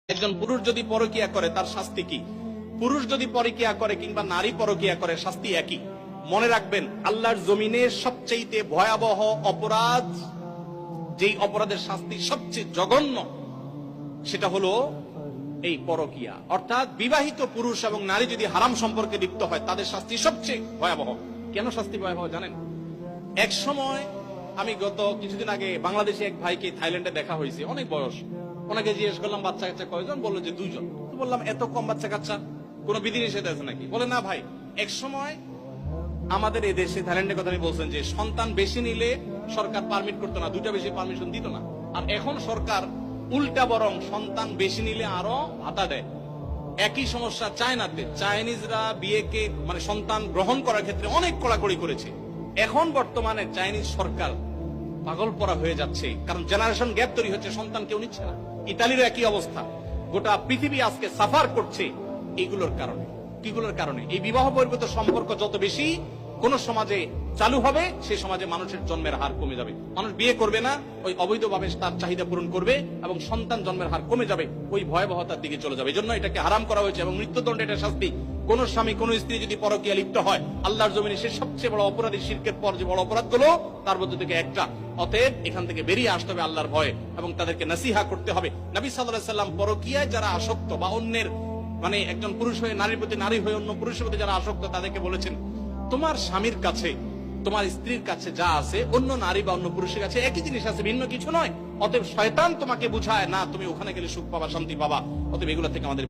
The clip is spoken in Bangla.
একজন পুরুষ যদি পরকিয়া করে তার শাস্তি কি? পুরুষ যদি পরকিয়া করে কিংবা নারী পরকিয়া করে শাস্তি একই। মনে রাখবেন, আল্লাহর জমিনে সবচেয়ে ভয়াবহ অপরাধ, যেই অপরাধের শাস্তি সবচেয়ে জঘন্য, সেটা হলো এই পরকিয়া। অর্থাৎ বিবাহিত পুরুষ এবং নারী যদি হারাম সম্পর্কে লিপ্ত হয় তাদের শাস্তি সবচেয়ে ভয়াবহ। কেন শাস্তি ভয়াবহ জানেন? এক সময় আমি গত কিছুদিন আগে বাংলাদেশে এক ভাইকে থাইল্যান্ডে দেখা হয়েছে, অনেক বয়স। ওনাকে জিজ্ঞেস করলাম বাচ্চা কাচ্চা কয়জন, বললো যে 2 জন। তো বললাম এত কম বাচ্চা কাচ্চা, কোন বিধিনিষেধ আছে নাকি? বলে না ভাই, এক সময় আমাদের এই দেশে, থাইল্যান্ডের কথা বলছেন, যে সন্তান বেশি নিলে সরকার পারমিট করতো না, 2টা বেশি পারমিশন দিত না। আর এখন সরকার উল্টা, বরং সন্তান বেশি নিলে আরো ভাতা দেয়। একই সমস্যা চায়নাতে। চাইনিজরা বিয়েকে মানে সন্তান গ্রহণ করার ক্ষেত্রে অনেক কড়াকড়ি করেছে। এখন বর্তমানে চাইনিজ সরকার পাগল পরা হয়ে যাচ্ছে, কারণ জেনারেশন গ্যাপ তৈরি হচ্ছে, সন্তান কেউ নিচ্ছে না। ইতালির একই অবস্থা। গোটা পৃথিবী আজকে সাফার করছে এইগুলোর কারণে। কিগুলোর কারণে? এই বিবাহ বহির্ভূত সম্পর্ক যত বেশি কোন সমাজে চালু হবে, সেই সমাজে মানুষের জন্মের হার কমে যাবে। মানুষ বিয়ে করবে না, ওই অবৈধভাবে তার চাহিদা পূরণ করবে এবং সন্তান জন্মের হার কমে যাবে, ওই ভয়াবহতার দিকে চলে যাবে। এই জন্য এটাকে হারাম করা হয়েছে এবং মৃত্যুদণ্ড এটা শাস্তি। কোন স্বামী কোন স্ত্রী যদি পরকীয়া লিপ্ত হয়, আল্লাহর জমিনে সে সবচেয়ে বড় অপরাধী, শিরকের পর যে বড় অপরাধ গুলো তার মধ্যে থেকে একটা। অতএব এখান থেকে বেরিয়ে আসতে হবে আল্লাহর ভয়ে এবং তাদেরকে নসিহা করতে হবে। নবী সাল্লাল্লাহু আলাইহি সাল্লাম পরকীয়ায় যারা আসক্ত বা অন্যের মানে একজন পুরুষ হয়ে নারীর প্রতি, নারী হয়ে অন্য পুরুষের প্রতি যারা আসক্ত, তাদেরকে বলেছেন তোমার স্বামীর কাছে, তোমার স্ত্রীর কাছে যা আছে অন্য নারী বা অন্য পুরুষের কাছে একই জিনিস আছে, ভিন্ন কিছু নয়। অতএব শয়তান তোমাকে বুঝায় না তুমি ওখানে গেলে সুখ পাবা, শান্তি পাবা। অতএব এগুলো থেকে আমাদের